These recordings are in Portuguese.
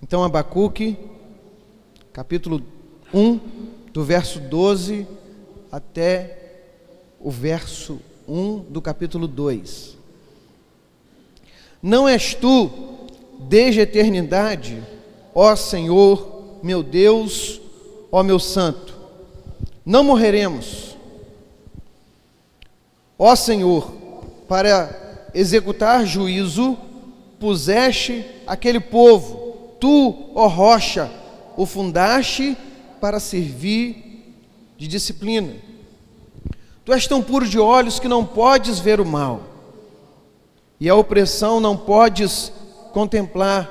Então, Abacuque, capítulo 1, do verso 12 até o verso 1 do capítulo 2. Não és tu, desde a eternidade, ó Senhor, meu Deus, ó meu Santo, não morreremos. Ó Senhor, para executar juízo, puseste aquele povo, tu, ó rocha, o fundaste para servir de disciplina. Tu és tão puro de olhos que não podes ver o mal, e a opressão não podes contemplar.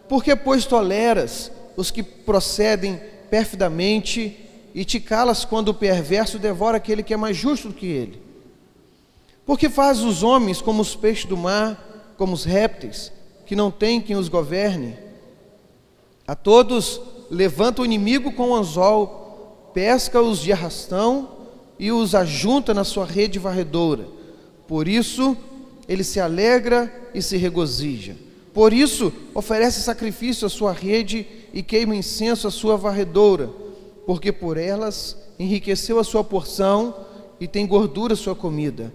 Por que, pois, toleras os que procedem perfidamente e te calas quando o perverso devora aquele que é mais justo do que ele? Porque fazes os homens como os peixes do mar, como os répteis, que não tem quem os governe? A todos levanta o inimigo com o anzol, pesca-os de arrastão e os ajunta na sua rede varredora. Por isso ele se alegra e se regozija. Por isso oferece sacrifício à sua rede e queima incenso à sua varredora, porque por elas enriqueceu a sua porção e tem gordura a sua comida.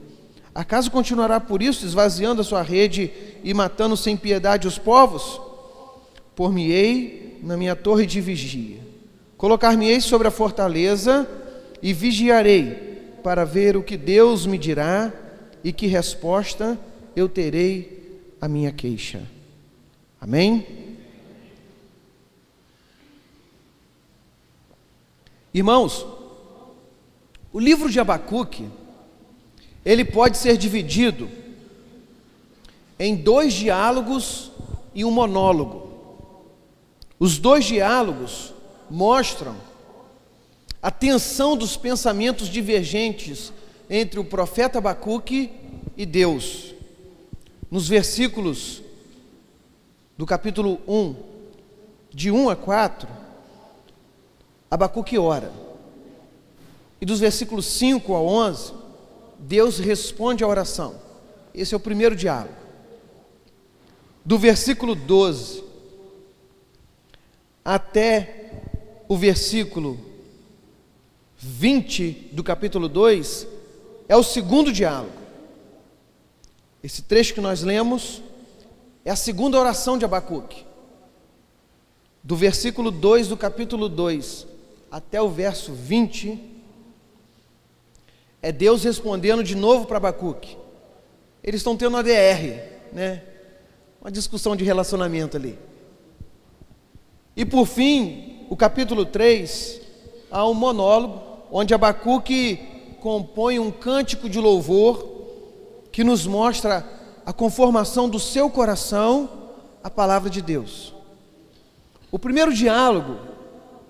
Acaso continuará por isso esvaziando a sua rede e matando sem piedade os povos? Por-me-ei na minha torre de vigia, colocar-me-ei sobre a fortaleza e vigiarei para ver o que Deus me dirá e que resposta eu terei à minha queixa. Amém? Irmãos, o livro de Abacuque, ele pode ser dividido em 2 diálogos e um monólogo. Os 2 diálogos mostram a tensão dos pensamentos divergentes entre o profeta Abacuque e Deus. Nos versículos do capítulo 1, de 1 a 4, Abacuque ora. E dos versículos 5 a 11, Deus responde à oração. Esse é o primeiro diálogo. Do versículo 12 até o versículo 20 do capítulo 2 é o segundo diálogo. Esse trecho que nós lemos é a segunda oração de Abacuque. Do versículo 2 do capítulo 2 até o verso 20 é Deus respondendo de novo para Abacuque. Eles estão tendo uma DR, né? Uma discussão de relacionamento ali. E por fim, o capítulo 3, há um monólogo, onde Abacuque compõe um cântico de louvor, que nos mostra a conformação do seu coração à palavra de Deus. O primeiro diálogo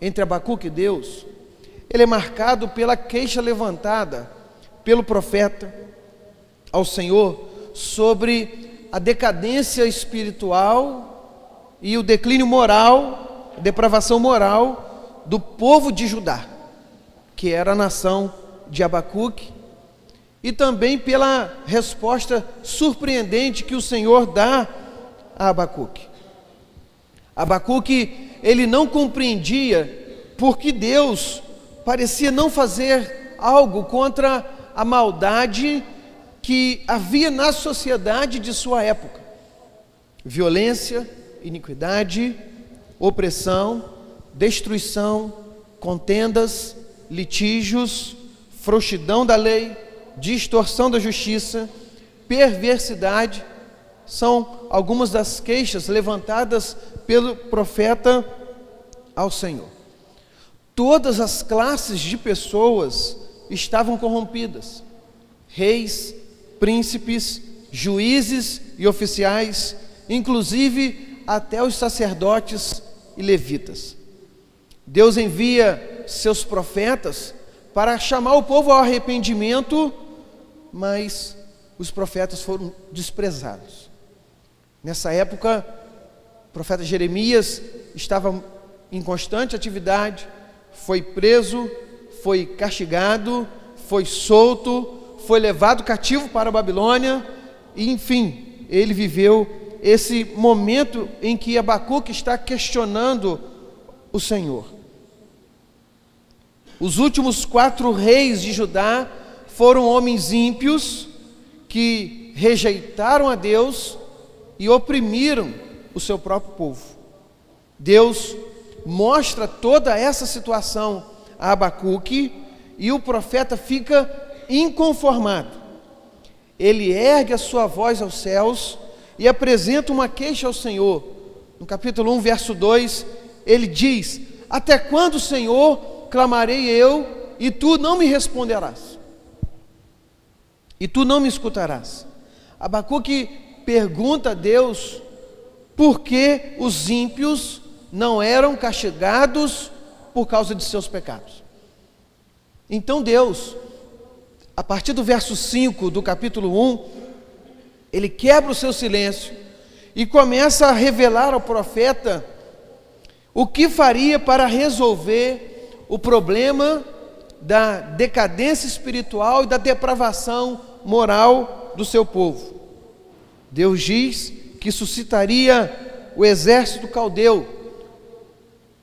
entre Abacuque e Deus, ele é marcado pela queixa levantada pelo profeta ao Senhor sobre a decadência espiritual e o declínio moral, a depravação moral do povo de Judá, que era a nação de Abacuque, e também pela resposta surpreendente que o Senhor dá a Abacuque. Abacuque, ele não compreendia porque Deus parecia não fazer algo contra a maldade que havia na sociedade de sua época. Violência, iniquidade, opressão, destruição, contendas, litígios, frouxidão da lei, distorção da justiça, perversidade, são algumas das queixas levantadas pelo profeta ao Senhor. Todas as classes de pessoas estavam corrompidas: reis, príncipes, juízes e oficiais, inclusive até os sacerdotes e levitas. Deus envia seus profetas para chamar o povo ao arrependimento, mas os profetas foram desprezados. Nessa época, o profeta Jeremias estava em constante atividade, foi preso, foi castigado, foi solto, foi levado cativo para a Babilônia, e enfim, ele viveu esse momento em que Abacuque está questionando o Senhor. Os últimos 4 reis de Judá foram homens ímpios que rejeitaram a Deus e oprimiram o seu próprio povo. Deus mostra toda essa situação a Abacuque e o profeta fica inconformado. Ele ergue a sua voz aos céus e apresenta uma queixa ao Senhor. No capítulo 1, verso 2, ele diz: até quando, Senhor, clamarei eu, e tu não me responderás? E tu não me escutarás? Abacuque pergunta a Deus por que os ímpios não eram castigados por causa de seus pecados. Então Deus, a partir do verso 5 do capítulo 1, ele quebra o seu silêncio e começa a revelar ao profeta o que faria para resolver o problema da decadência espiritual e da depravação moral do seu povo. Deus diz que suscitaria o exército caldeu,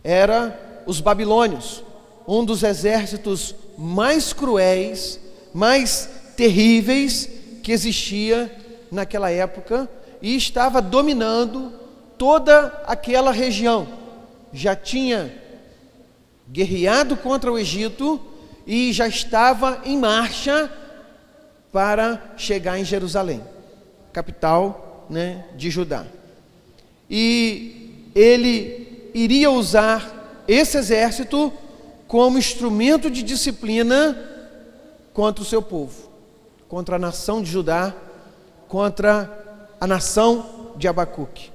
era os babilônios, um dos exércitos mais cruéis, mais terríveis que existia naquela época, e estava dominando toda aquela região. Já tinha guerreado contra o Egito e já estava em marcha para chegar em Jerusalém, capital, de Judá. E ele iria usar esse exército como instrumento de disciplina contra o seu povo, contra a nação de Judá, contra a nação de Abacuque.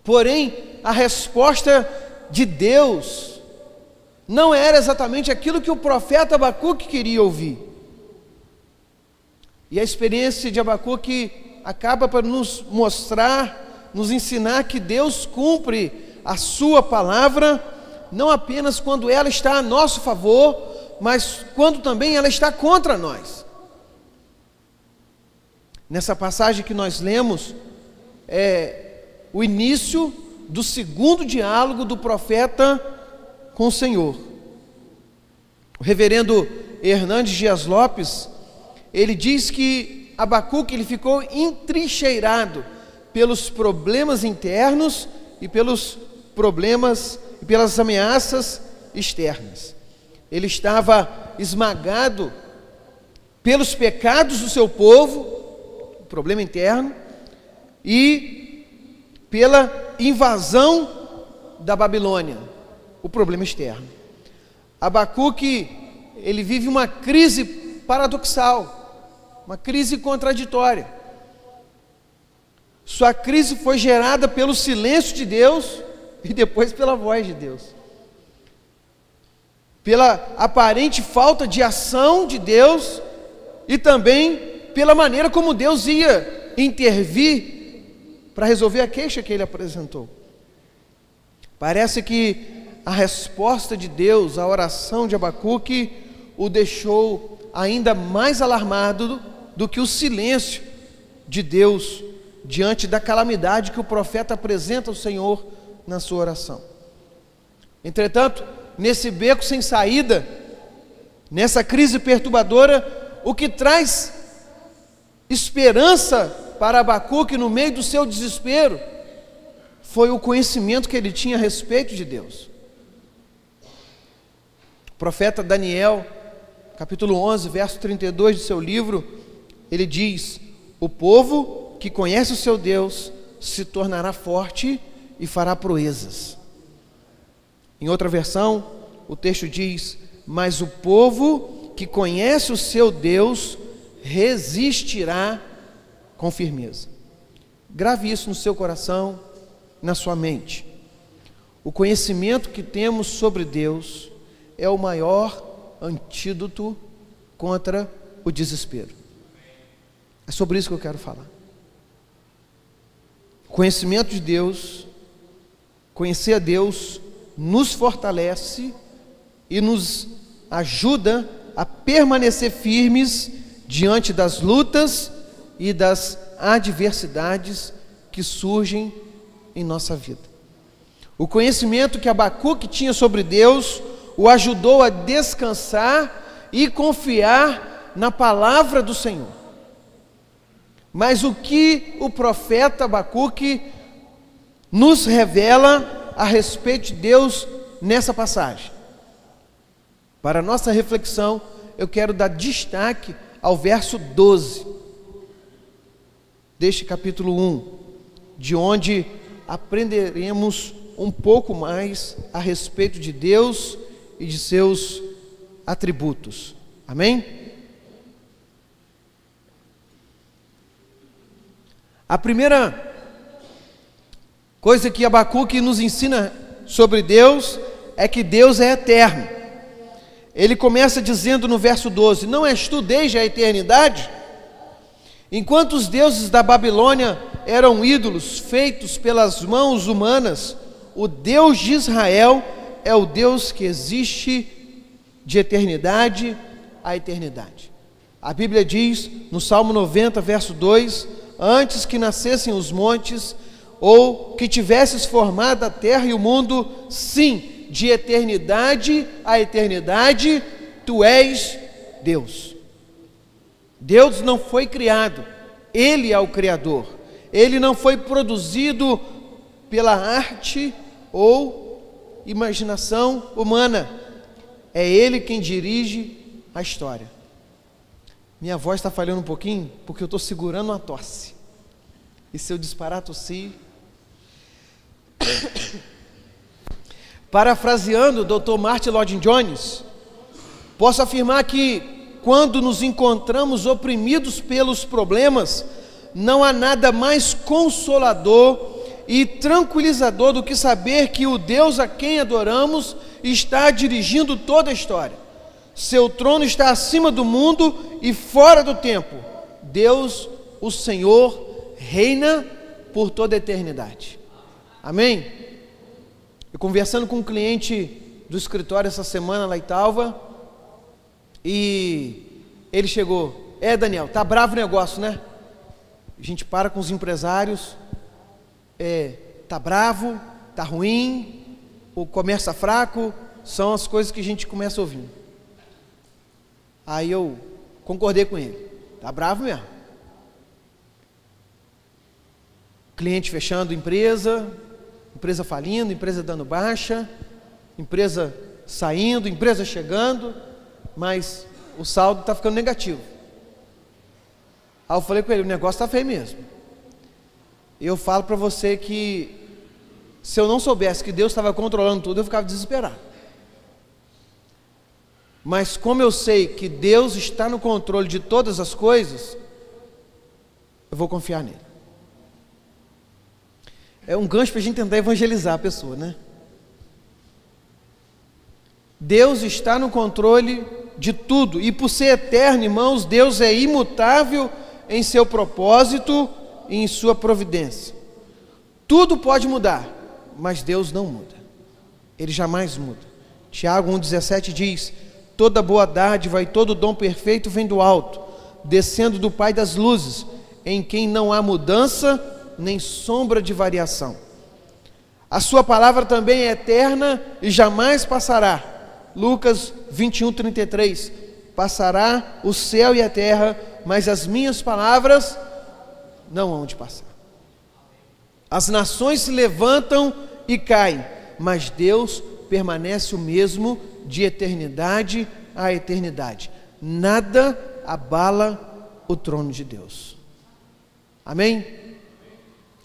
Porém, a resposta de Deus não era exatamente aquilo que o profeta Abacuque queria ouvir. E a experiência de Abacuque acaba por nos mostrar, nos ensinar que Deus cumpre a sua palavra, não apenas quando ela está a nosso favor, mas quando também ela está contra nós. Nessa passagem que nós lemos, é o início do segundo diálogo do profeta com o Senhor. O reverendo Hernandes Dias Lopes, ele diz que Abacuque ele ficou entrincheirado pelos problemas internos e pelos problemas e pelas ameaças externas. Ele estava esmagado pelos pecados do seu povo, o problema interno, e pela invasão da Babilônia, o problema externo. Abacuque, ele vive uma crise paradoxal, uma crise contraditória. Sua crise foi gerada pelo silêncio de Deus e depois pela voz de Deus, pela aparente falta de ação de Deus e também pela maneira como Deus ia intervir para resolver a queixa que ele apresentou. Parece que a resposta de Deus à oração de Abacuque o deixou ainda mais alarmado do que o silêncio de Deus diante da calamidade que o profeta apresenta ao Senhor na sua oração. Entretanto, nesse beco sem saída, nessa crise perturbadora, o que traz esperança para Abacuque no meio do seu desespero foi o conhecimento que ele tinha a respeito de Deus. O profeta Daniel, capítulo 11, verso 32 de seu livro, ele diz: o povo que conhece o seu Deus se tornará forte e fará proezas. Em outra versão, o texto diz: mas o povo que conhece o seu Deus resistirá com firmeza. Grave isso no seu coração, na sua mente. O conhecimento que temos sobre Deus é o maior antídoto contra o desespero. É sobre isso que eu quero falar. Conhecimento de Deus, conhecer a Deus, nos fortalece e nos ajuda a permanecer firmes diante das lutas e das adversidades que surgem em nossa vida. O conhecimento que Abacuque tinha sobre Deus o ajudou a descansar e confiar na palavra do Senhor. Mas o que o profeta Abacuque nos revela a respeito de Deus nessa passagem? Para a nossa reflexão, eu quero dar destaque ao verso 12 deste capítulo 1, de onde aprenderemos um pouco mais a respeito de Deus e de seus atributos. Amém? A primeira coisa que Abacuque nos ensina sobre Deus é que Deus é eterno. Ele começa dizendo no verso 12: não és tu desde a eternidade? Enquanto os deuses da Babilônia eram ídolos feitos pelas mãos humanas, o Deus de Israel é o Deus que existe de eternidade a eternidade. A Bíblia diz no Salmo 90, verso 2: antes que nascessem os montes, ou que tivesses formado a terra e o mundo, sim, de eternidade a eternidade, tu és Deus. Deus não foi criado, Ele é o Criador. Ele não foi produzido pela arte ou imaginação humana. É Ele quem dirige a história. Minha voz está falhando um pouquinho, porque eu estou segurando uma tosse. E se eu disparar, tossir... Parafraseando o Dr. Martin Lloyd-Jones, posso afirmar que quando nos encontramos oprimidos pelos problemas, não há nada mais consolador e tranquilizador do que saber que o Deus a quem adoramos está dirigindo toda a história. Seu trono está acima do mundo e fora do tempo. Deus, o Senhor, reina por toda a eternidade. Amém? Eu conversando com um cliente do escritório essa semana lá em Italva, e ele chegou: Daniel, tá bravo o negócio, né? A gente para com os empresários, tá bravo, tá ruim, o comércio tá fraco, são as coisas que a gente começa a ouvir. Aí eu concordei com ele: tá bravo mesmo. Cliente fechando empresa falindo, empresa dando baixa, empresa saindo, empresa chegando, mas o saldo está ficando negativo. Aí eu falei com ele: o negócio está feio mesmo. Eu falo para você que se eu não soubesse que Deus estava controlando tudo, eu ficava desesperado. Mas como eu sei que Deus está no controle de todas as coisas, eu vou confiar nele. É um gancho para a gente tentar evangelizar a pessoa, né? Deus está no controle de tudo, e por ser eterno, irmãos, Deus é imutável em seu propósito e em sua providência. Tudo pode mudar, mas Deus não muda. Ele jamais muda. Tiago 1,17 diz: toda boa dádiva e todo dom perfeito vem do alto, descendo do Pai das luzes, em quem não há mudança nem sombra de variação. A sua palavra também é eterna e jamais passará. Lucas 21:33: passará o céu e a terra, mas as minhas palavras não hão de passar. As nações se levantam e caem, mas Deus permanece o mesmo de eternidade a eternidade. Nada abala o trono de Deus. Amém?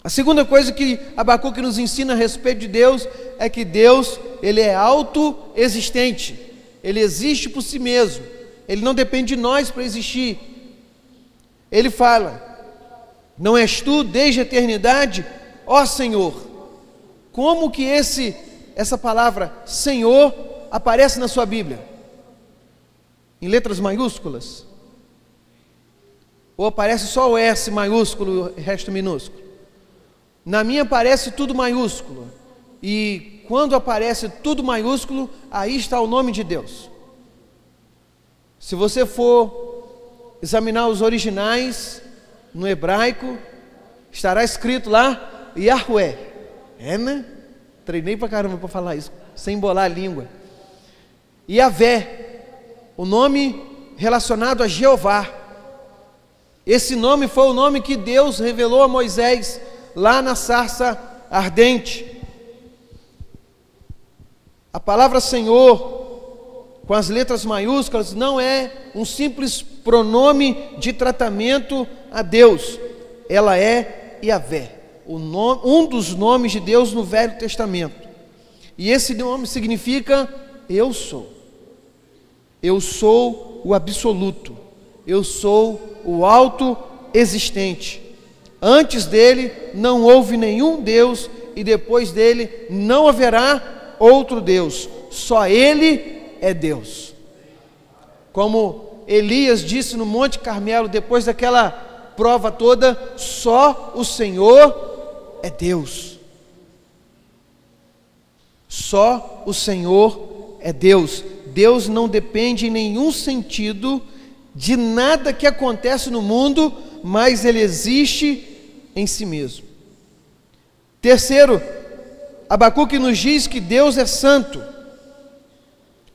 A segunda coisa que Abacuque nos ensina a respeito de Deus é que Deus, Ele é autoexistente. Ele existe por si mesmo. Ele não depende de nós para existir. Ele fala: não és tu desde a eternidade, ó Senhor? Como que essa palavra Senhor aparece na sua Bíblia? Em letras maiúsculas? Ou aparece só o S maiúsculo e o resto minúsculo? Na minha aparece tudo maiúsculo, e quando aparece tudo maiúsculo, aí está o nome de Deus. Se você for examinar os originais no hebraico, estará escrito lá, Yahweh. Né? Treinei pra caramba para falar isso, sem embolar a língua. Yahvé, o nome relacionado a Jeová. Esse nome foi o nome que Deus revelou a Moisés lá na sarça ardente. A palavra Senhor, com as letras maiúsculas, não é um simples pronome de tratamento a Deus. Ela é Yahvé, um dos nomes de Deus no Velho Testamento. E esse nome significa eu sou. Eu sou o absoluto. Eu sou o autoexistente. Antes dele não houve nenhum Deus, e depois dele não haverá outro Deus. Só ele é Deus. Como Elias disse no Monte Carmelo, depois daquela prova toda, só o Senhor é Deus. Só o Senhor é Deus. Deus não depende em nenhum sentido de nada que acontece no mundo, mas Ele existe em si mesmo. Terceiro, Abacuque nos diz que Deus é santo.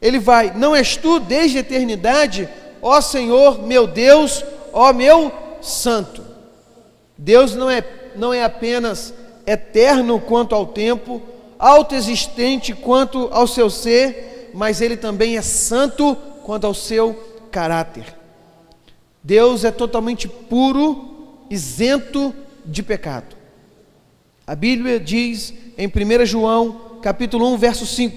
Ele vai, não és tu desde a eternidade, ó Senhor, meu Deus, ó meu santo. Deus não é apenas eterno quanto ao tempo, autoexistente quanto ao seu ser, mas Ele também é santo quanto ao seu caráter. Deus é totalmente puro, isento de pecado. A Bíblia diz em 1 João, capítulo 1, verso 5,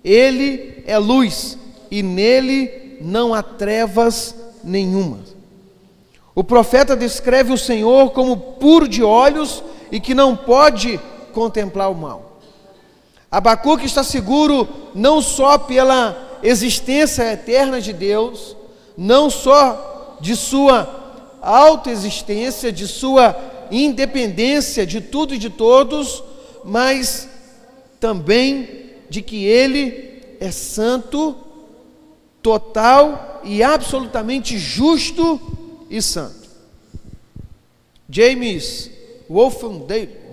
Ele é luz e nele não há trevas nenhuma. O profeta descreve o Senhor como puro de olhos e que não pode contemplar o mal. Abacuque está seguro não só pela existência eterna de Deus, não só de sua autoexistência, de sua independência de tudo e de todos, mas também de que Ele é santo, total e absolutamente justo e santo. James Wolfram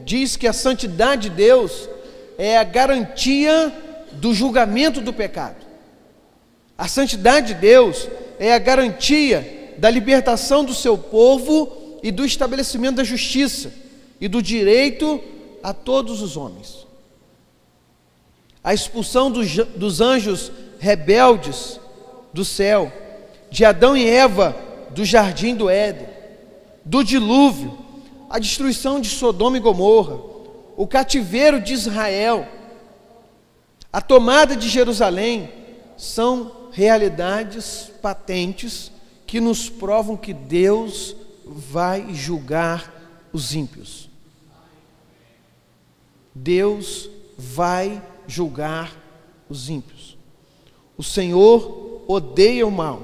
diz que a santidade de Deus é a garantia do julgamento do pecado. A santidade de Deus é a garantia da libertação do seu povo e do estabelecimento da justiça e do direito a todos os homens. A expulsão dos anjos rebeldes do céu, de Adão e Eva do jardim do Éden, do dilúvio, a destruição de Sodoma e Gomorra, o cativeiro de Israel, a tomada de Jerusalém, são realidades patentes que nos provam que Deus vai julgar os ímpios. Deus vai julgar os ímpios. O Senhor odeia o mal,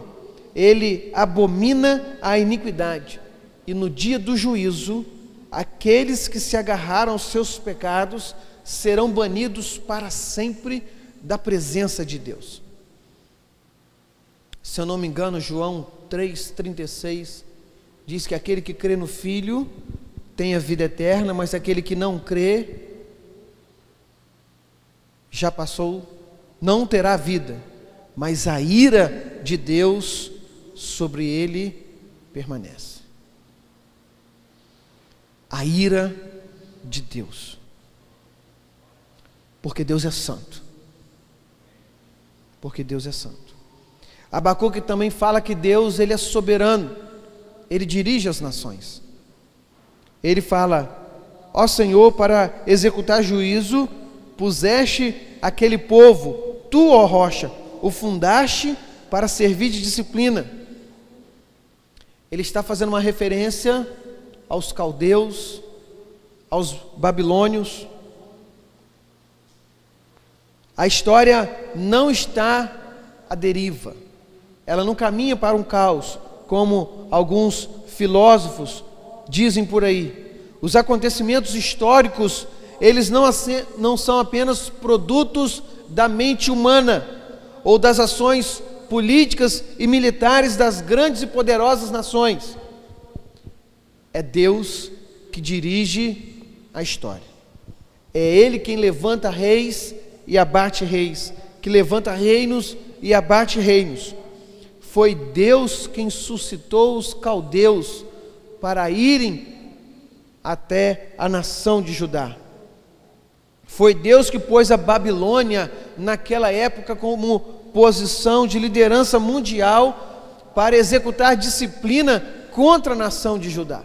Ele abomina a iniquidade, e no dia do juízo, aqueles que se agarraram aos seus pecados serão banidos para sempre da presença de Deus. Se eu não me engano, João 3,36 diz que aquele que crê no Filho tem a vida eterna, mas aquele que não crê já passou, não terá vida, mas a ira de Deus sobre ele permanece. A ira de Deus, porque Deus é santo. Porque Deus é santo. Abacuque também fala que Deus, Ele é soberano, Ele dirige as nações. Ele fala: ó Senhor, para executar juízo, puseste aquele povo, tu, ó rocha, o fundaste para servir de disciplina. Ele está fazendo uma referência aos caldeus, aos babilônios. A história não está à deriva, ela não caminha para um caos, como alguns filósofos dizem por aí. Os acontecimentos históricos, eles não são apenas produtos da mente humana, ou das ações políticas e militares das grandes e poderosas nações. É Deus que dirige a história. É Ele quem levanta reis e abate reis, que levanta reinos e abate reinos. Foi Deus quem suscitou os caldeus para irem até a nação de Judá. Foi Deus que pôs a Babilônia naquela época como posição de liderança mundial para executar disciplina contra a nação de Judá.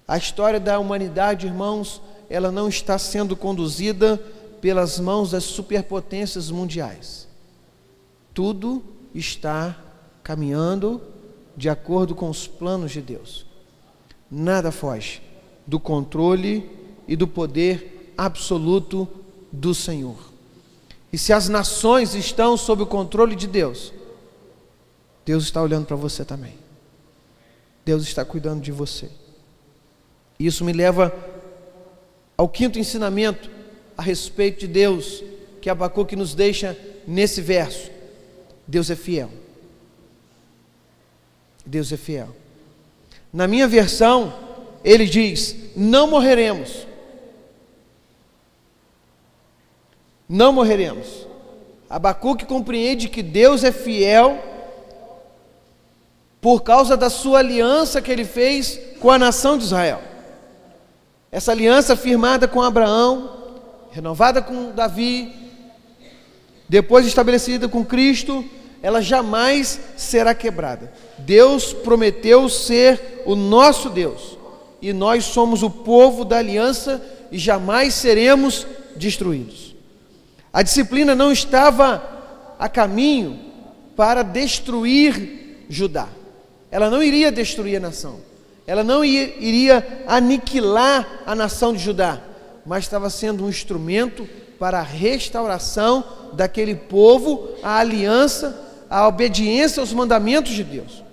A história da humanidade, irmãos, ela não está sendo conduzida pelas mãos das superpotências mundiais. Tudo está caminhando de acordo com os planos de Deus. Nada foge do controle e do poder absoluto do Senhor. E se as nações estão sob o controle de Deus, Deus está olhando para você também. Deus está cuidando de você. Isso me leva ao quinto ensinamento a respeito de Deus, que Abacuque nos deixa nesse verso. Deus é fiel. Deus é fiel. Na minha versão, ele diz: não morreremos. Não morreremos. Abacuque compreende que Deus é fiel por causa da sua aliança que ele fez com a nação de Israel. Essa aliança firmada com Abraão, renovada com Davi, depois estabelecida com Cristo, ela jamais será quebrada. Deus prometeu ser o nosso Deus, e nós somos o povo da aliança e jamais seremos destruídos. A disciplina não estava a caminho para destruir Judá. Ela não iria destruir a nação. Ela não iria aniquilar a nação de Judá, mas estava sendo um instrumento para a restauração daquele povo, a aliança, a obediência aos mandamentos de Deus.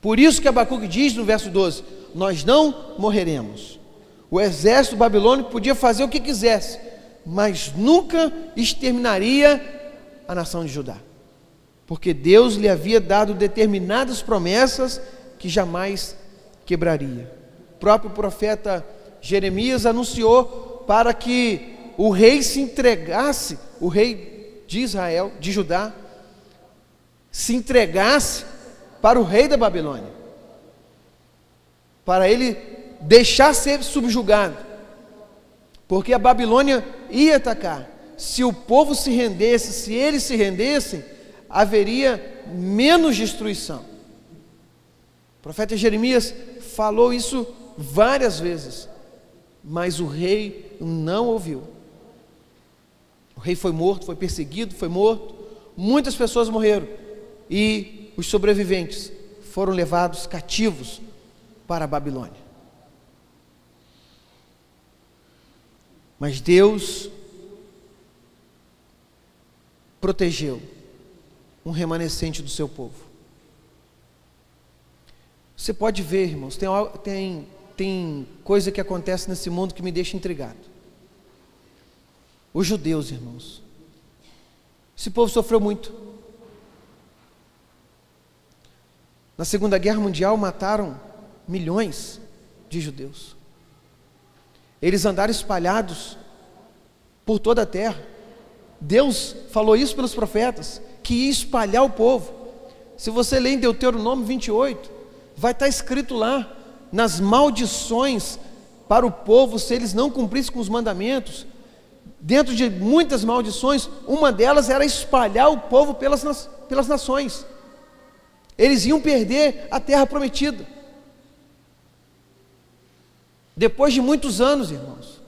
Por isso que Abacuque diz no verso 12: nós não morreremos. O exército babilônico podia fazer o que quisesse, mas nunca exterminaria a nação de Judá, porque Deus lhe havia dado determinadas promessas que jamais quebraria. O próprio profeta Jeremias anunciou para que o rei se entregasse, o rei de Israel, de Judá, se entregasse para o rei da Babilônia, para ele deixar ser subjugado, porque a Babilônia ia atacar. Se o povo se rendesse, se eles se rendessem, haveria menos destruição. O profeta Jeremias falou isso várias vezes, mas o rei não ouviu. O rei foi morto, foi perseguido, foi morto. Muitas pessoas morreram e os sobreviventes foram levados cativos para a Babilônia. Mas Deus protegeu um remanescente do seu povo. Você pode ver, irmãos, tem coisa que acontece nesse mundo que me deixa intrigado. Os judeus, irmãos, esse povo sofreu muito. Na Segunda Guerra Mundial mataram milhões de judeus. Eles andaram espalhados por toda a terra. Deus falou isso pelos profetas, que ia espalhar o povo. Se você ler em Deuteronômio 28, vai estar escrito lá, nas maldições para o povo, se eles não cumprissem com os mandamentos. Dentro de muitas maldições, uma delas era espalhar o povo pelas nações. Eles iam perder a terra prometida. Depois de muitos anos, irmãos,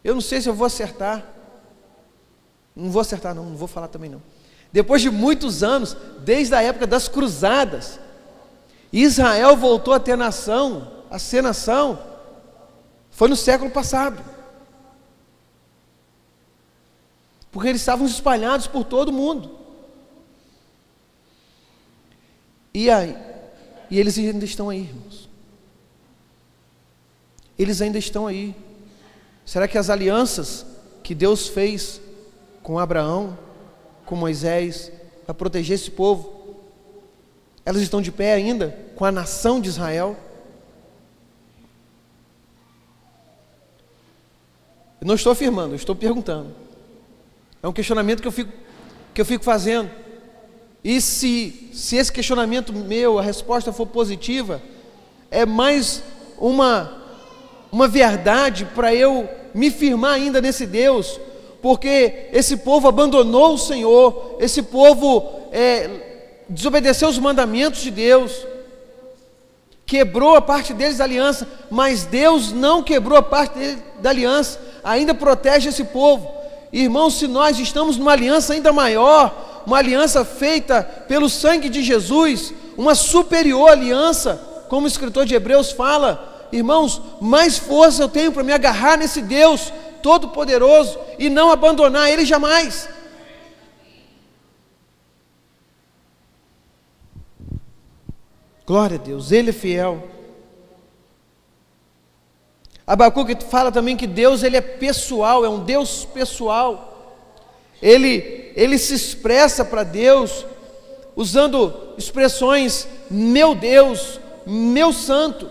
eu não sei se eu vou acertar. Não vou acertar não vou falar também não. Depois de muitos anos, desde a época das cruzadas, Israel voltou a ter nação, a ser nação, foi no século passado. Porque eles estavam espalhados por todo o mundo. E eles ainda estão aí, irmãos. Eles ainda estão aí. Será que as alianças que Deus fez com Abraão, com Moisés, para proteger esse povo, Elas estão de pé ainda com a nação de Israel? Eu não estou afirmando, eu estou perguntando. É um questionamento que eu fico fazendo. E se esse questionamento meu, a resposta for positiva, é mais uma verdade para eu me firmar ainda nesse Deus, porque esse povo abandonou o Senhor, esse povo desobedeceu os mandamentos de Deus, quebrou a parte deles da aliança, mas Deus não quebrou a parte da aliança, ainda protege esse povo. Irmãos, se nós estamos numa aliança ainda maior, uma aliança feita pelo sangue de Jesus, uma superior aliança, como o escritor de Hebreus fala, irmãos, mais força eu tenho para me agarrar nesse Deus Todo-Poderoso e não abandonar Ele jamais. Glória a Deus, Ele é fiel. Abacuque fala também que Deus, Ele é pessoal, é um Deus pessoal. Ele se expressa para Deus usando expressões: meu Deus, meu santo.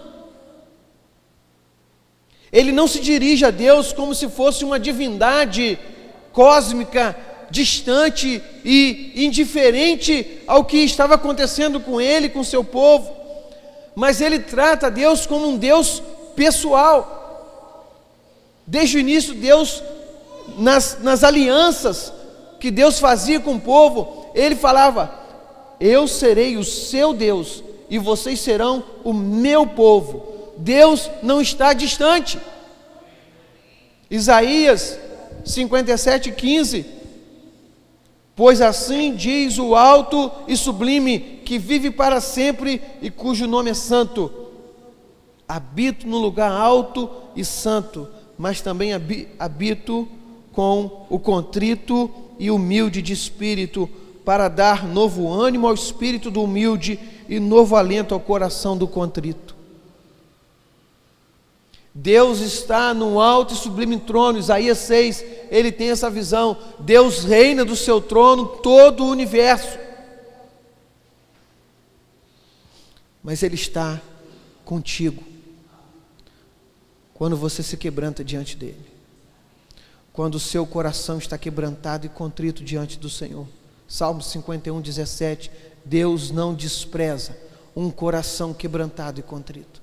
Ele não se dirige a Deus como se fosse uma divindade cósmica, distante e indiferente ao que estava acontecendo com ele, com seu povo, mas ele trata a Deus como um Deus pessoal. Desde o início, Deus, nas alianças que Deus fazia com o povo, Ele falava: eu serei o seu Deus e vocês serão o meu povo. Deus não está distante. Isaías 57:15: pois assim diz o alto e sublime, que vive para sempre e cujo nome é santo: habito no lugar alto e santo, mas também habito com o contrito e humilde de espírito, para dar novo ânimo ao espírito do humilde e novo alento ao coração do contrito. Deus está num alto e sublime trono. Isaías 6, ele tem essa visão. Deus reina do seu trono todo o universo, mas Ele está contigo quando você se quebranta diante dEle, quando o seu coração está quebrantado e contrito diante do Senhor. Salmo 51:17: Deus não despreza um coração quebrantado e contrito.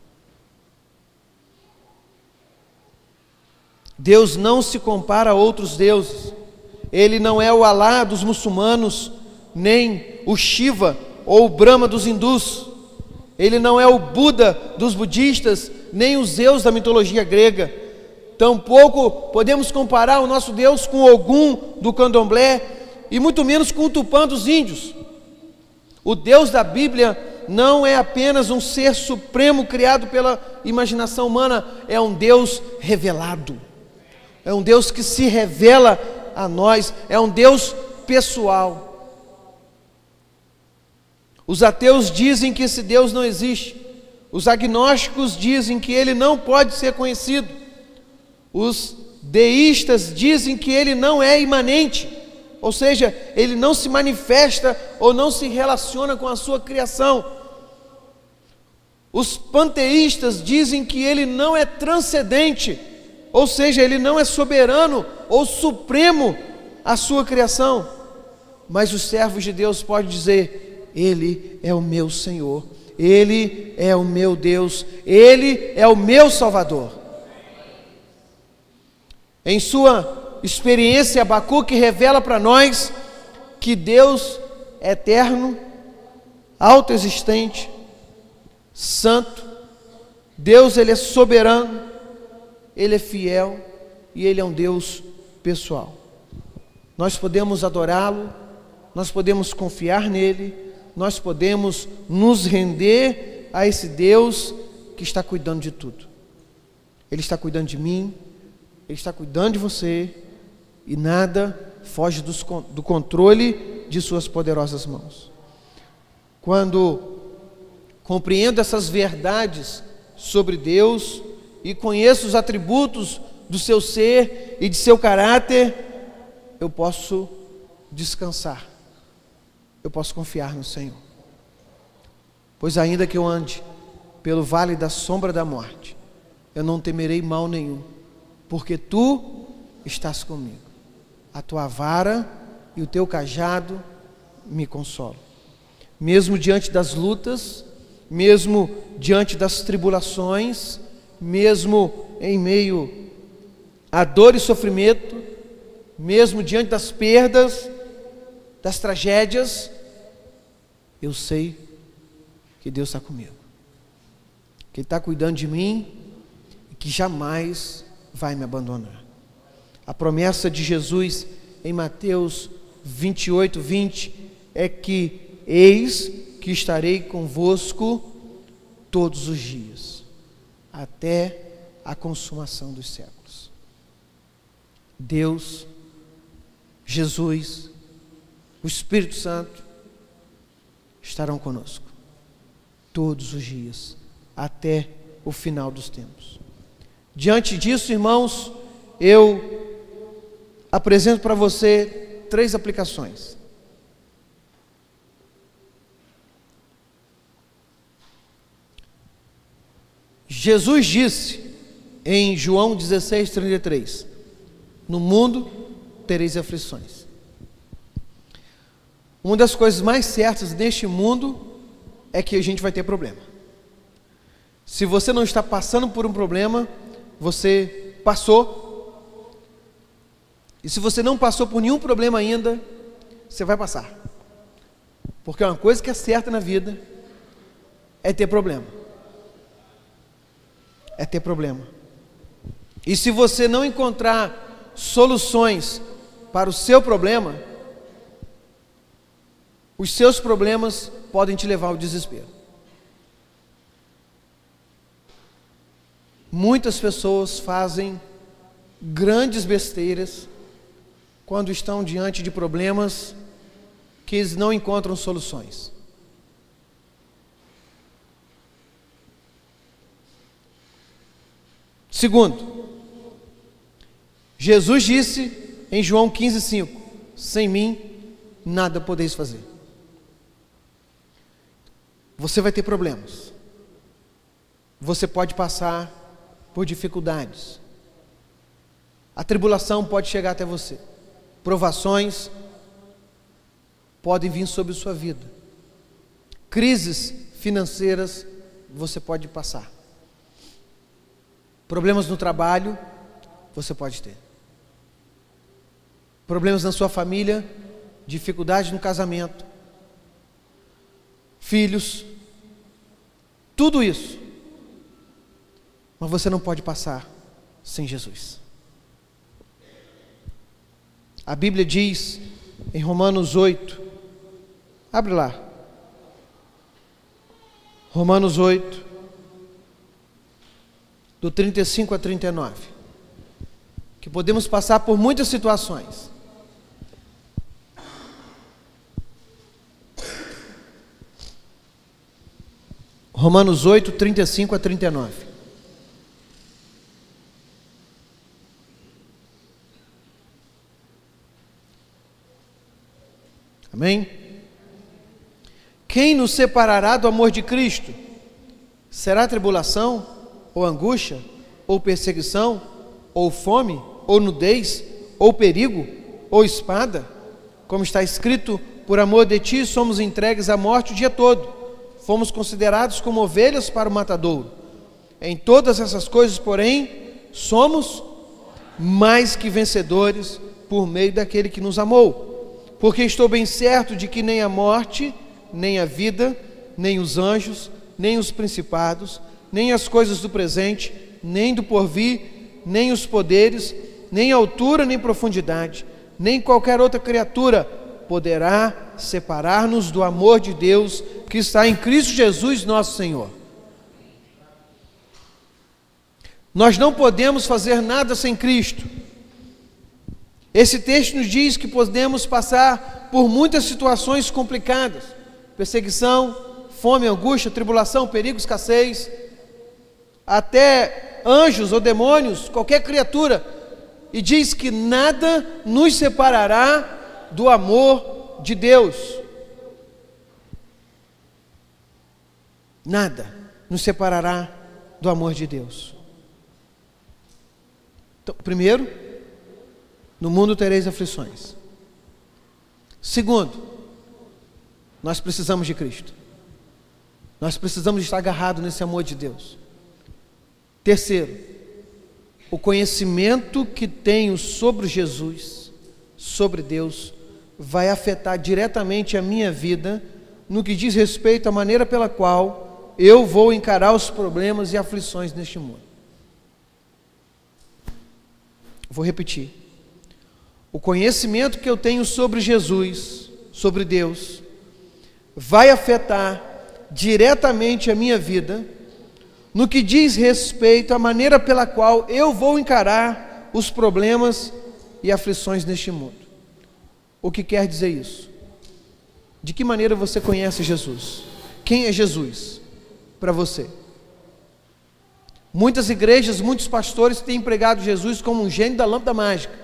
Deus não se compara a outros deuses. Ele não é o Alá dos muçulmanos, nem o Shiva ou o Brahma dos hindus. Ele não é o Buda dos budistas, nem o Zeus da mitologia grega. Tampouco podemos comparar o nosso Deus com Ogum do candomblé, e muito menos com o Tupã dos índios. O Deus da Bíblia não é apenas um ser supremo criado pela imaginação humana, é um Deus revelado. É um Deus que se revela a nós, é um Deus pessoal. Os ateus dizem que esse Deus não existe. Os agnósticos dizem que Ele não pode ser conhecido. Os deístas dizem que Ele não é imanente, ou seja, Ele não se manifesta ou não se relaciona com a sua criação. Os panteístas dizem que Ele não é transcendente, ou seja, Ele não é soberano ou supremo à sua criação. Mas os servos de Deus podem dizer: Ele é o meu Senhor, Ele é o meu Deus, Ele é o meu Salvador. Em sua experiência, Abacuque revela para nós que Deus é eterno, autoexistente, santo. Deus, Ele é soberano, Ele é fiel e Ele é um Deus pessoal. Nós podemos adorá-lo, nós podemos confiar nele, nós podemos nos render a esse Deus que está cuidando de tudo. Ele está cuidando de mim, Ele está cuidando de você, e nada foge do controle de suas poderosas mãos. Quando compreendo essas verdades sobre Deus e conheço os atributos do seu ser e de seu caráter, eu posso descansar, eu posso confiar no Senhor. Pois ainda que eu ande pelo vale da sombra da morte, eu não temerei mal nenhum, porque tu estás comigo. A tua vara e o teu cajado me consolam. Mesmo diante das lutas, mesmo diante das tribulações, mesmo em meio a dor e sofrimento, mesmo diante das perdas, das tragédias, eu sei que Deus está comigo, que Ele está cuidando de mim e que jamais vai me abandonar. A promessa de Jesus em Mateus 28, 20 é que eis que estarei convosco todos os dias, até a consumação dos séculos. Deus, Jesus, o Espírito Santo estarão conosco todos os dias, até o final dos tempos. Diante disso, irmãos, eu apresento para você 3 aplicações. Jesus disse em João 16:33: no mundo tereis aflições. Uma das coisas mais certas neste mundo é que a gente vai ter problema. Se você não está passando por um problema, você passou. E se você não passou por nenhum problema ainda, você vai passar. Porque uma coisa que é certa na vida é ter problema. É ter problema. E se você não encontrar soluções para o seu problema, os seus problemas podem te levar ao desespero. Muitas pessoas fazem grandes besteiras quando estão diante de problemas que eles não encontram soluções. Segundo, Jesus disse em João 15:5: sem mim nada podeis fazer. Você vai ter problemas. Você pode passar por dificuldades. A tribulação pode chegar até você. Provações podem vir sobre sua vida. Crises financeiras você pode passar. Problemas no trabalho você pode ter. Problemas na sua família, dificuldade no casamento, filhos, tudo isso. Mas você não pode passar sem Jesus. A Bíblia diz em Romanos 8, abre lá, Romanos 8, do 35 a 39, que podemos passar por muitas situações. Romanos 8, 35 a 39. Amém? Quem nos separará do amor de Cristo? Será tribulação, ou angústia, ou perseguição, ou fome, ou nudez, ou perigo, ou espada? Como está escrito: por amor de ti somos entregues à morte o dia todo, fomos considerados como ovelhas para o matadouro. Em todas essas coisas, porém, somos mais que vencedores por meio daquele que nos amou. Porque estou bem certo de que nem a morte, nem a vida, nem os anjos, nem os principados, nem as coisas do presente, nem do porvir, nem os poderes, nem altura, nem profundidade, nem qualquer outra criatura poderá separar-nos do amor de Deus que está em Cristo Jesus nosso Senhor. Nós não podemos fazer nada sem Cristo. Esse texto nos diz que podemos passar por muitas situações complicadas: perseguição, fome, angústia, tribulação, perigo, escassez, até anjos ou demônios, qualquer criatura, e diz que nada nos separará do amor de Deus. nada nos separará do amor de Deus. Então, primeiro, no mundo tereis aflições. Segundo, nós precisamos de Cristo. Nós precisamos estar agarrados nesse amor de Deus. Terceiro, o conhecimento que tenho sobre Jesus, sobre Deus, vai afetar diretamente a minha vida no que diz respeito à maneira pela qual eu vou encarar os problemas e aflições neste mundo. Vou repetir. O conhecimento que eu tenho sobre Jesus, sobre Deus, vai afetar diretamente a minha vida no que diz respeito à maneira pela qual eu vou encarar os problemas e aflições neste mundo. O que quer dizer isso? De que maneira você conhece Jesus? Quem é Jesus para você? Muitas igrejas, muitos pastores têm pregado Jesus como um gênio da lâmpada mágica.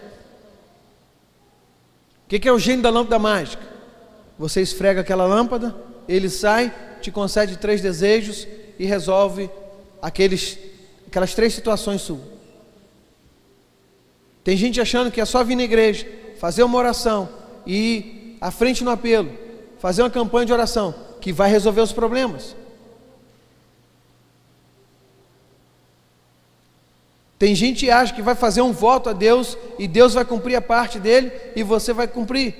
O que é o gênio da lâmpada mágica? Você esfrega aquela lâmpada, ele sai, te concede 3 desejos e resolve aquelas 3 situações suas. Tem gente achando que é só vir na igreja, fazer uma oração e ir à frente no apelo, fazer uma campanha de oração, que vai resolver os problemas. Tem gente que acha que vai fazer um voto a Deus e Deus vai cumprir a parte dele e você vai cumprir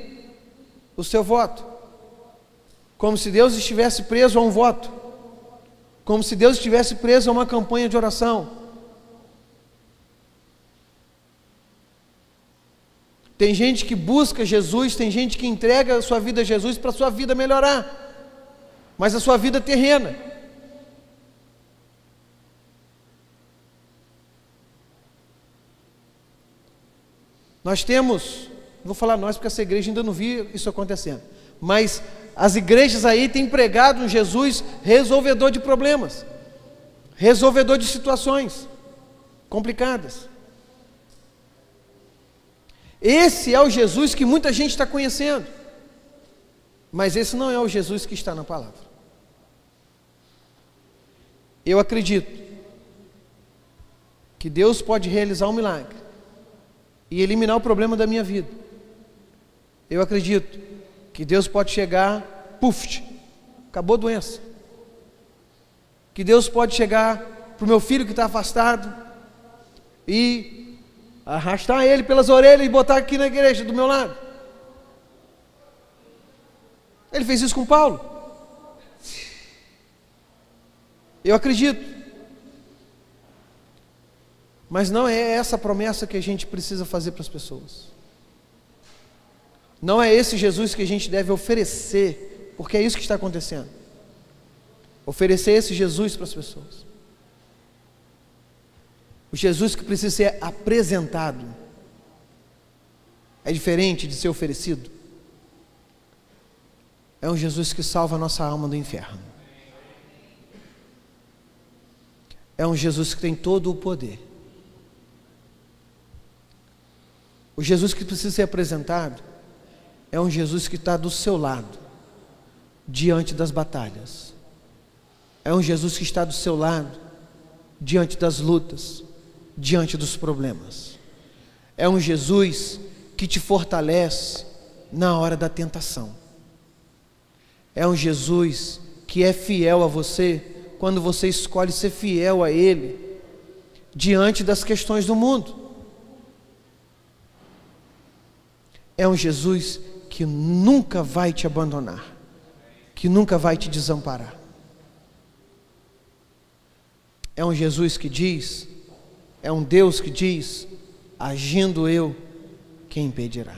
o seu voto. Como se Deus estivesse preso a um voto. Como se Deus estivesse preso a uma campanha de oração. Tem gente que busca Jesus, tem gente que entrega a sua vida a Jesus para a sua vida melhorar. Mas a sua vida é terrena. Nós temos, vou falar nós porque essa igreja ainda não viu isso acontecendo, mas as igrejas aí têm pregado um Jesus resolvedor de problemas, resolvedor de situações complicadas. Esse é o Jesus que muita gente está conhecendo, mas esse não é o Jesus que está na palavra. Eu acredito que Deus pode realizar um milagre e eliminar o problema da minha vida. Eu acredito que Deus pode chegar, puf, acabou a doença. Que Deus pode chegar para o meu filho que está afastado e arrastar ele pelas orelhas e botar aqui na igreja do meu lado. Ele fez isso com Paulo. Eu acredito. Mas não é essa promessa que a gente precisa fazer para as pessoas. Não é esse Jesus que a gente deve oferecer, porque é isso que está acontecendo. Oferecer esse Jesus para as pessoas. O Jesus que precisa ser apresentado é diferente de ser oferecido. É um Jesus que salva a nossa alma do inferno. É um Jesus que tem todo o poder. O Jesus que precisa ser apresentado é um Jesus que está do seu lado, diante das batalhas. É um Jesus que está do seu lado, diante das lutas, diante dos problemas. É um Jesus que te fortalece na hora da tentação. É um Jesus que é fiel a você quando você escolhe ser fiel a Ele diante das questões do mundo. É um Jesus que nunca vai te abandonar, que nunca vai te desamparar. É um Jesus que diz, é um Deus que diz, agindo eu, quem impedirá?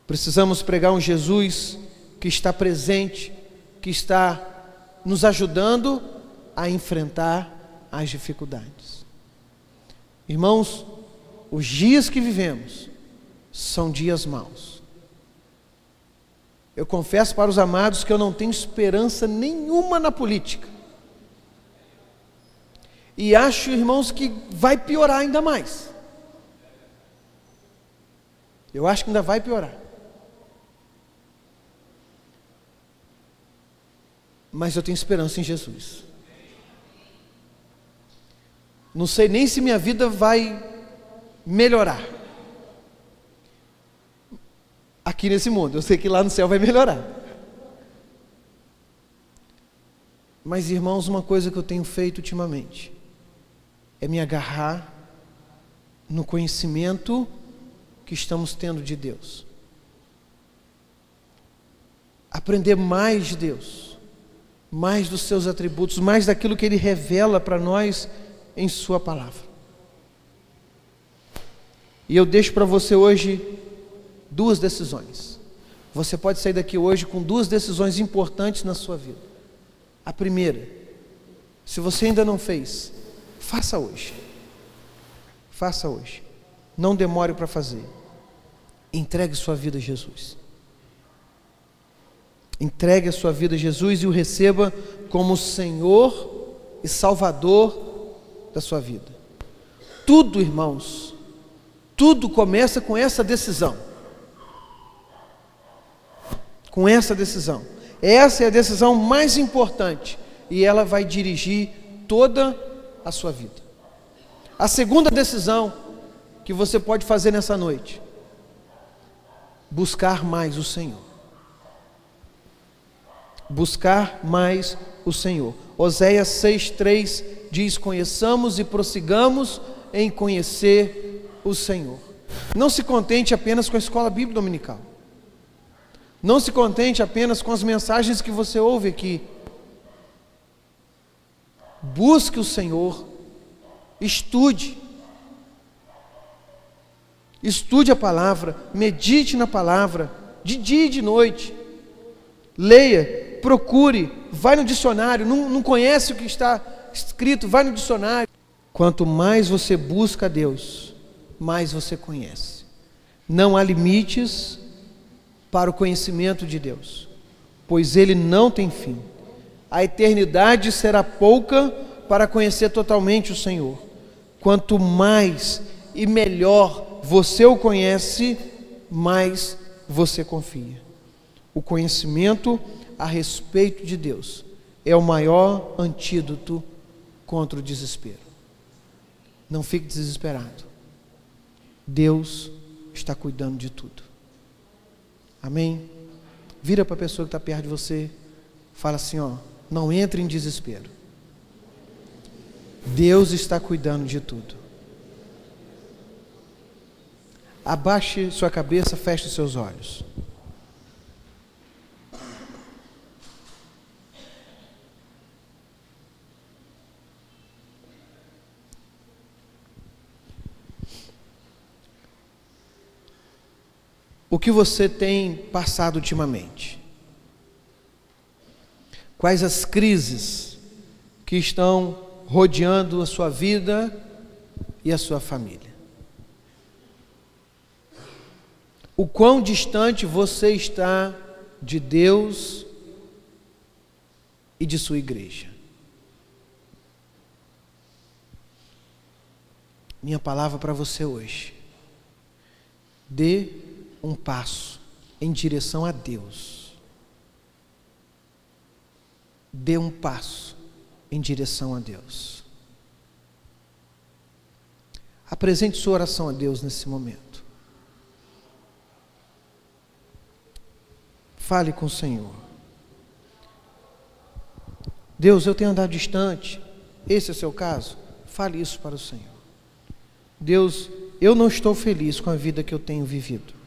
Precisamos pregar um Jesus que está presente, que está nos ajudando a enfrentar as dificuldades. Irmãos, os dias que vivemos são dias maus. Eu confesso para os amados que eu não tenho esperança nenhuma na política. E acho, irmãos, que vai piorar ainda mais. Eu acho que ainda vai piorar. mas eu tenho esperança em Jesus. Não sei nem se minha vida vai melhorar aqui nesse mundo. Eu sei que lá no céu vai melhorar. Mas, irmãos, uma coisa que eu tenho feito ultimamente é me agarrar no conhecimento que estamos tendo de Deus. Aprender mais de Deus, mais dos seus atributos, mais daquilo que Ele revela para nós em sua palavra. E eu deixo para você hoje 2 decisões. Você pode sair daqui hoje com 2 decisões importantes na sua vida. A primeira, se você ainda não fez, faça hoje. Faça hoje. Não demore para fazer. Entregue sua vida a Jesus. Entregue a sua vida a Jesus e o receba como Senhor e Salvador da sua vida. Tudo, irmãos, tudo começa com essa decisão. Com essa decisão. Essa é a decisão mais importante e ela vai dirigir toda a sua vida. A segunda decisão que você pode fazer nessa noite: buscar mais o Senhor. Buscar mais o Senhor. Oséias 6:3 diz: conheçamos e prossigamos em conhecer o Senhor. Não se contente apenas com a escola bíblica dominical. Não se contente apenas com as mensagens que você ouve aqui. Busque o Senhor. Estude. Estude a palavra. Medite na palavra. De dia e de noite. Leia. Procure. Vai no dicionário. Não conhece o que está escrito? Vai no dicionário. Quanto mais você busca a Deus, mais você conhece. Não há limites para o conhecimento de Deus, pois Ele não tem fim. A eternidade será pouca para conhecer totalmente o Senhor. Quanto mais e melhor você o conhece, mais você confia. O conhecimento a respeito de Deus é o maior antídoto contra o desespero. Não fique desesperado. Deus está cuidando de tudo. Amém? Vira para a pessoa que está perto de você. Fala assim, ó: não entre em desespero. Deus está cuidando de tudo. Abaixe sua cabeça, feche os seus olhos. O que você tem passado ultimamente? Quais as crises que estão rodeando a sua vida e a sua família? O quão distante você está de Deus e de sua igreja? Minha palavra para você hoje: dê um passo em direção a Deus. Dê um passo em direção a Deus. Apresente sua oração a Deus nesse momento. Fale com o Senhor. Deus, eu tenho andado distante. Esse é o seu caso? Fale isso para o Senhor. Deus, eu não estou feliz com a vida que eu tenho vivido.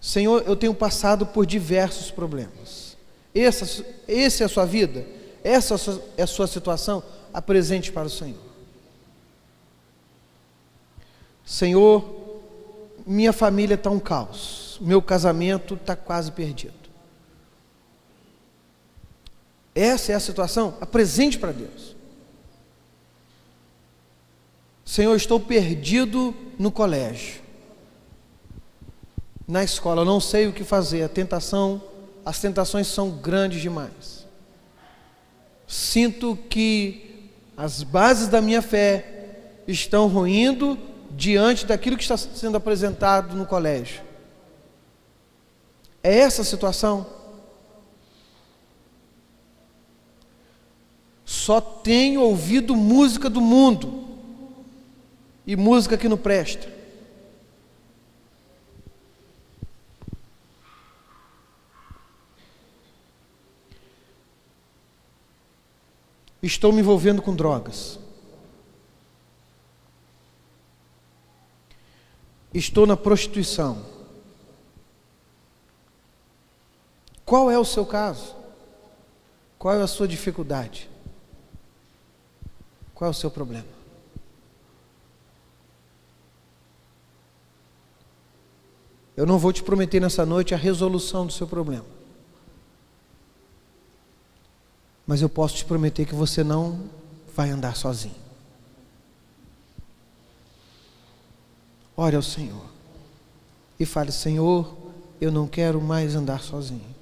Senhor, eu tenho passado por diversos problemas. Essa é a sua vida? Essa é a sua situação? Apresente para o Senhor. Senhor, minha família está um caos. Meu casamento está quase perdido. Essa é a situação? Apresente para Deus. Senhor, estou perdido no colégio. Na escola, eu não sei o que fazer. As tentações são grandes demais. Sinto que as bases da minha fé estão ruindo diante daquilo que está sendo apresentado no colégio. É essa a situação? só tenho ouvido música do mundo e música que não presta. Estou me envolvendo com drogas. Estou na prostituição. Qual é o seu caso? Qual é a sua dificuldade? Qual é o seu problema? Eu não vou te prometer nessa noite a resolução do seu problema. Mas eu posso te prometer que você não vai andar sozinho. Ore ao Senhor e fale: Senhor, eu não quero mais andar sozinho.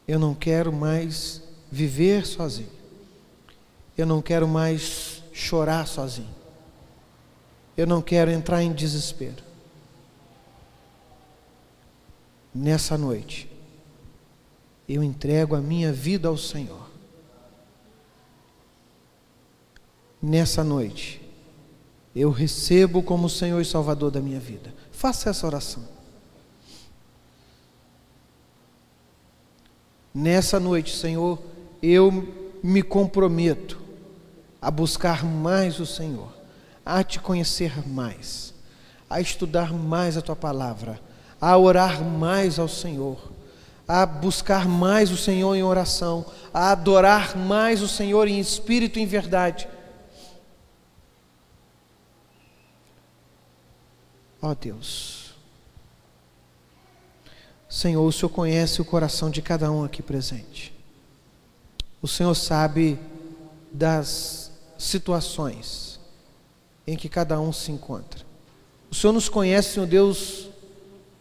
Eu não quero mais viver sozinho. Eu não quero mais chorar sozinho. Eu não quero entrar em desespero. Nessa noite, eu entrego a minha vida ao Senhor. Nessa noite, eu recebo como o Senhor e Salvador da minha vida. Faça essa oração. Nessa noite, Senhor, eu me comprometo a buscar mais o Senhor, a te conhecer mais, a estudar mais a Tua palavra, a orar mais ao Senhor, a buscar mais o Senhor em oração, a adorar mais o Senhor em espírito e em verdade. Ó Deus, Senhor, o Senhor conhece o coração de cada um aqui presente. O Senhor sabe das situações em que cada um se encontra. O Senhor nos conhece, Senhor Deus,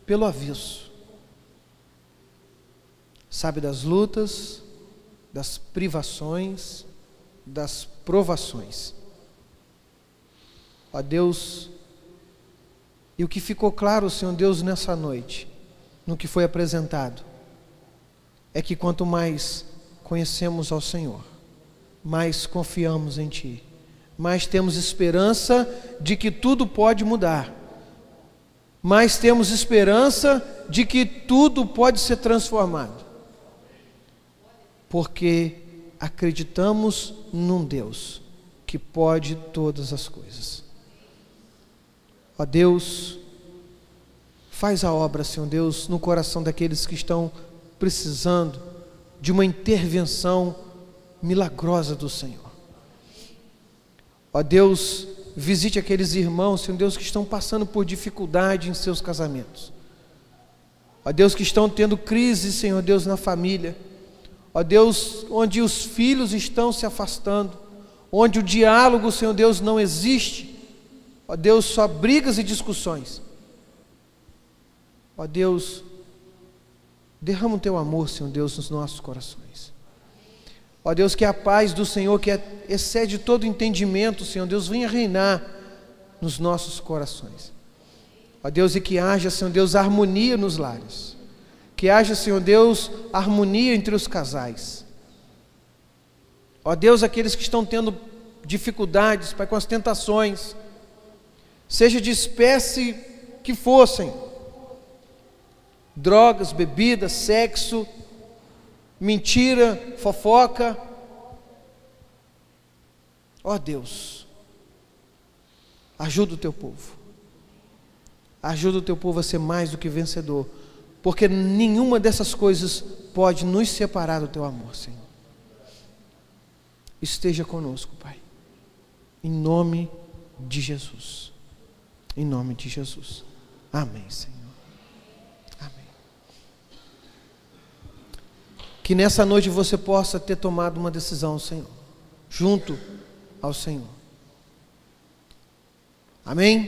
pelo avesso. Sabe das lutas, das privações, das provações. Ó Deus, e o que ficou claro, Senhor Deus, nessa noite, no que foi apresentado, é que quanto mais conhecemos ao Senhor, mais confiamos em Ti, mais temos esperança de que tudo pode mudar, mais temos esperança de que tudo pode ser transformado, porque acreditamos num Deus que pode todas as coisas. Ó Deus, faz a obra, Senhor Deus, no coração daqueles que estão precisando de uma intervenção milagrosa do Senhor. Ó Deus, visite aqueles irmãos, Senhor Deus, que estão passando por dificuldade em seus casamentos. Ó Deus, que estão tendo crise, Senhor Deus, na família. Ó Deus, onde os filhos estão se afastando, onde o diálogo, Senhor Deus, não existe. Ó Deus, só brigas e discussões. Ó Deus, derrama o Teu amor, Senhor Deus, nos nossos corações. Ó Deus, que a paz do Senhor, que excede todo entendimento, Senhor Deus, venha reinar nos nossos corações. Ó Deus, e que haja, Senhor Deus, harmonia nos lares. Que haja, Senhor Deus, harmonia entre os casais. Ó Deus, aqueles que estão tendo dificuldades, Pai, com as tentações, seja de espécie que fossem, drogas, bebidas, sexo, mentira, fofoca. Ó Deus, ajuda o Teu povo. Ajuda o Teu povo a ser mais do que vencedor, porque nenhuma dessas coisas pode nos separar do Teu amor, Senhor. Esteja conosco, Pai, em nome de Jesus. Em nome de Jesus. Amém, Senhor. Amém. Que nessa noite você possa ter tomado uma decisão, Senhor, junto ao Senhor. Amém?